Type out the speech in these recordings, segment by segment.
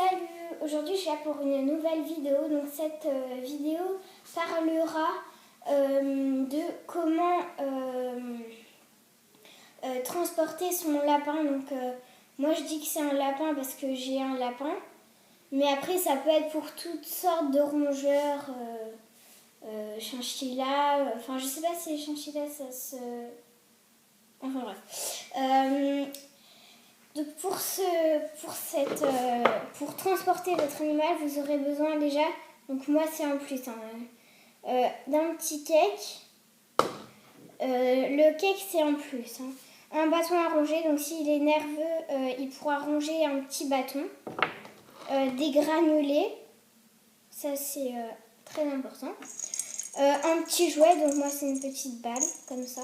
Salut, aujourd'hui je suis là pour une nouvelle vidéo. Donc cette vidéo parlera de comment transporter son lapin. Donc moi je dis que c'est un lapin parce que j'ai un lapin, mais après ça peut être pour toutes sortes de rongeurs, chinchilla, enfin je sais pas si les chinchillas ça se... Enfin bref. Donc pour transporter votre animal, vous aurez besoin déjà, donc moi c'est en plus, d'un petit cake. Le cake c'est en plus. Un bâton à ronger, donc s'il est nerveux, il pourra ronger un petit bâton. Des granulés, ça c'est très important. Un petit jouet, donc moi c'est une petite balle, comme ça.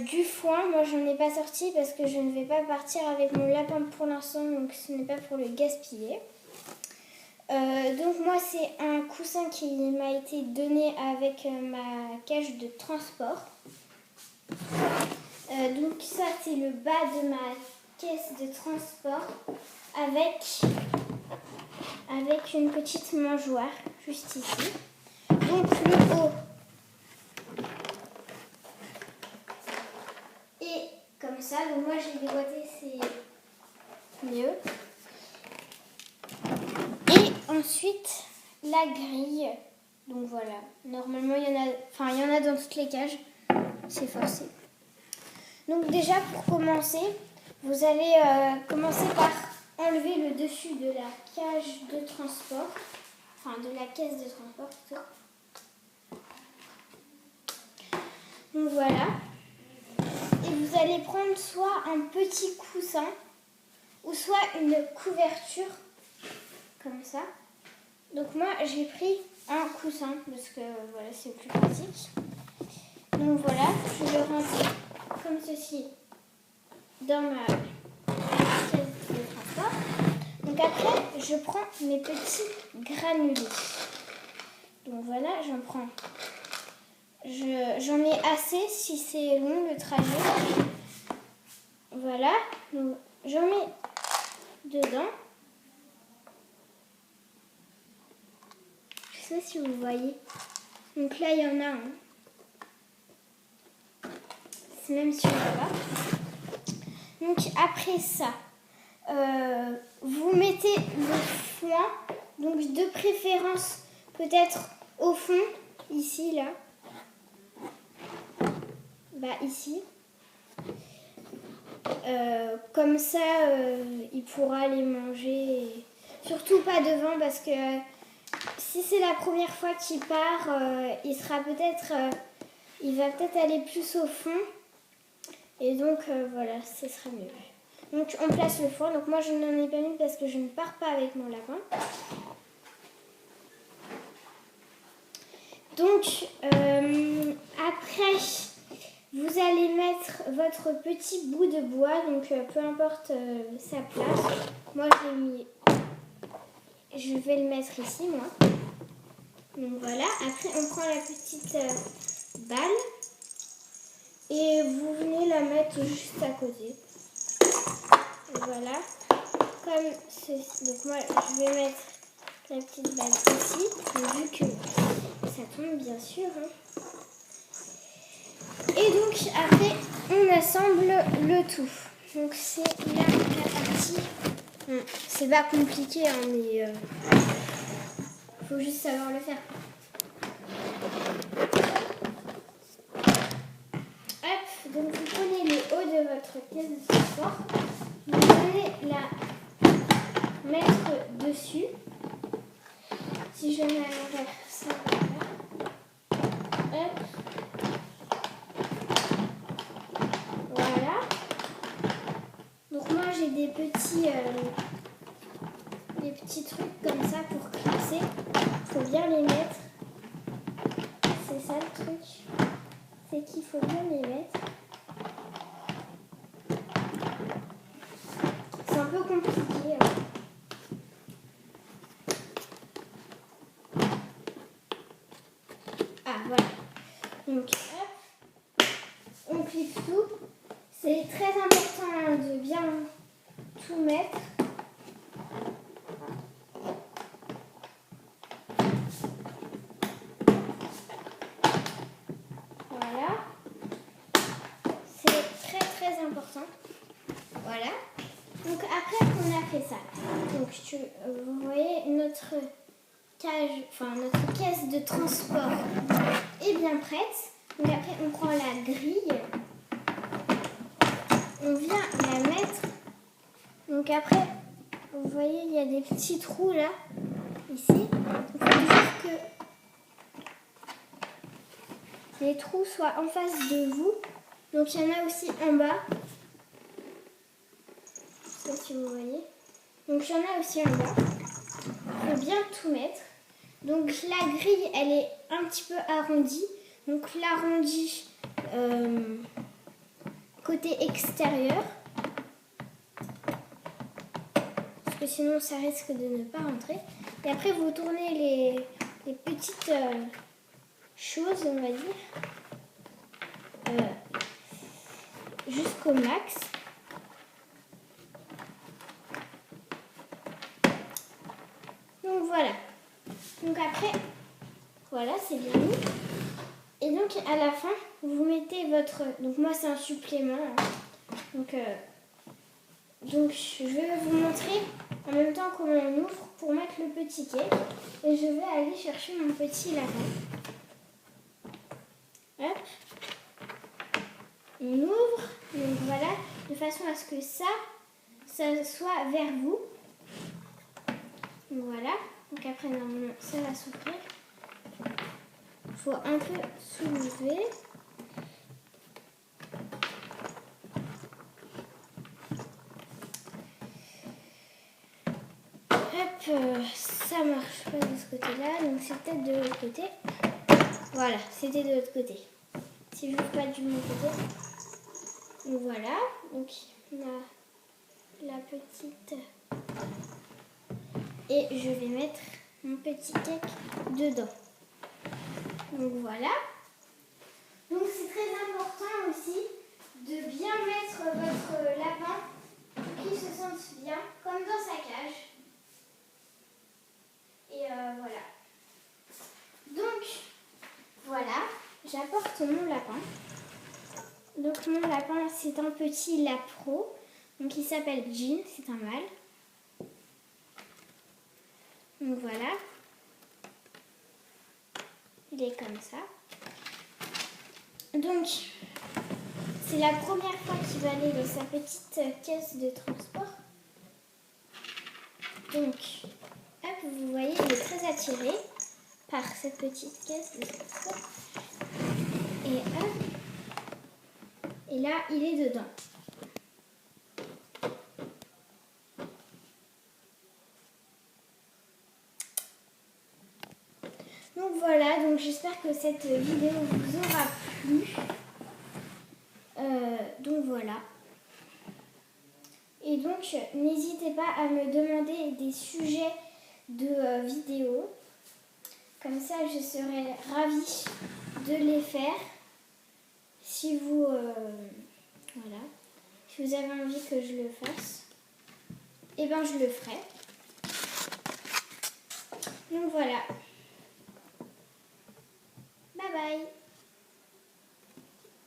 Du foin, moi j'en ai pas sorti parce que je ne vais pas partir avec mon lapin pour l'instant, donc ce n'est pas pour le gaspiller. Donc moi c'est un coussin qui m'a été donné avec ma cage de transport. Donc ça c'est le bas de ma caisse de transport avec une petite mangeoire juste ici. Donc le haut. Et comme ça, donc moi j'ai déboîté, c'est mieux. Et ensuite, la grille. Donc voilà, normalement il y en a dans toutes les cages, c'est forcé. Donc déjà pour commencer, vous allez commencer par enlever le dessus de la cage de transport, enfin de la caisse de transport plutôt. Donc voilà. Et vous allez prendre soit un petit coussin ou soit une couverture comme ça. Donc moi j'ai pris un coussin parce que voilà c'est plus pratique. Donc voilà, je le rentre comme ceci dans ma caisse de transport. Donc après je prends mes petits granulés. Donc voilà, j'en ai assez si c'est long le trajet. Voilà, donc j'en mets dedans. Je sais pas si vous voyez. Donc là, il y en a un. C'est même si on voit pas. Donc après ça, vous mettez le foin. Donc de préférence peut-être au fond, ici, là. Bah ici. Comme ça, il pourra les manger. Et... Surtout pas devant parce que si c'est la première fois qu'il part, il va peut-être aller plus au fond. Et donc voilà, ce sera mieux. Donc on place le foin. Donc moi je n'en ai pas mis parce que je ne pars pas avec mon lapin. Donc après, vous allez mettre votre petit bout de bois. Donc peu importe sa place. Moi je vais le mettre ici moi. Donc voilà, après on prend la petite balle et vous venez la mettre juste à côté. Voilà, comme ceci. Donc moi je vais mettre la petite balle ici, vu que ça tombe bien sûr. Et donc après on assemble le tout. Donc c'est la partie. C'est pas compliqué, mais faut juste savoir le faire. Hop, donc vous prenez le haut de votre caisse de transport, vous allez la mettre dessus. Si je mets à l'envers, ça va faire. Hop. Voilà. Donc moi j'ai des petits trucs comme ça pour classer. Il faut bien les mettre. C'est ça le truc. C'est qu'il faut bien les mettre. C'est un peu compliqué. Ah voilà. Donc hop, on clique tout. C'est très important de bien tout mettre. fait ça. Donc vous voyez notre cage, enfin notre caisse de transport est bien prête. Donc après on prend la grille, on vient la mettre. Donc après vous voyez il y a des petits trous là, ici. Il faut toujours que les trous soient en face de vous. Donc il y en a aussi en bas. Je sais pas si vous voyez. Donc il y en a aussi en bas. Il faut bien tout mettre. Donc la grille, elle est un petit peu arrondie. Donc l'arrondi côté extérieur. Parce que sinon ça risque de ne pas rentrer. Et après vous tournez les petites choses, on va dire, jusqu'au max. Donc voilà. Donc après, voilà, c'est bien mis. Et donc à la fin, vous mettez votre... Donc moi c'est un supplément. Donc je vais vous montrer en même temps comment on ouvre pour mettre le petit cake. Et je vais aller chercher mon petit lapin. Hop. On ouvre. Donc voilà, de façon à ce que ça soit vers vous. Voilà. Donc après, normalement, ça va s'ouvrir. Il faut un peu soulever. Hop, ça marche pas de ce côté-là. Donc c'est peut-être de l'autre côté. Voilà, c'était de l'autre côté. Si je ne veux pas du même côté. Donc voilà. Donc on a la petite... Et je vais mettre mon petit cake dedans. Donc voilà. Donc c'est très important aussi de bien mettre votre lapin pour qu'il se sente bien, comme dans sa cage. Et voilà. Donc voilà, j'apporte mon lapin. Donc mon lapin, c'est un petit lapro. Donc il s'appelle Jean, c'est un mâle. Donc voilà. Il est comme ça. Donc, c'est la première fois qu'il va aller dans sa petite caisse de transport. Donc, hop, vous voyez, il est très attiré par cette petite caisse de transport. Et hop, et là, il est dedans. Donc voilà, donc j'espère que cette vidéo vous aura plu. Donc voilà. Et donc n'hésitez pas à me demander des sujets de vidéos. Comme ça je serai ravie de les faire. Si vous voilà. Si vous avez envie que je le fasse, eh ben je le ferai. Donc voilà. Bye bye.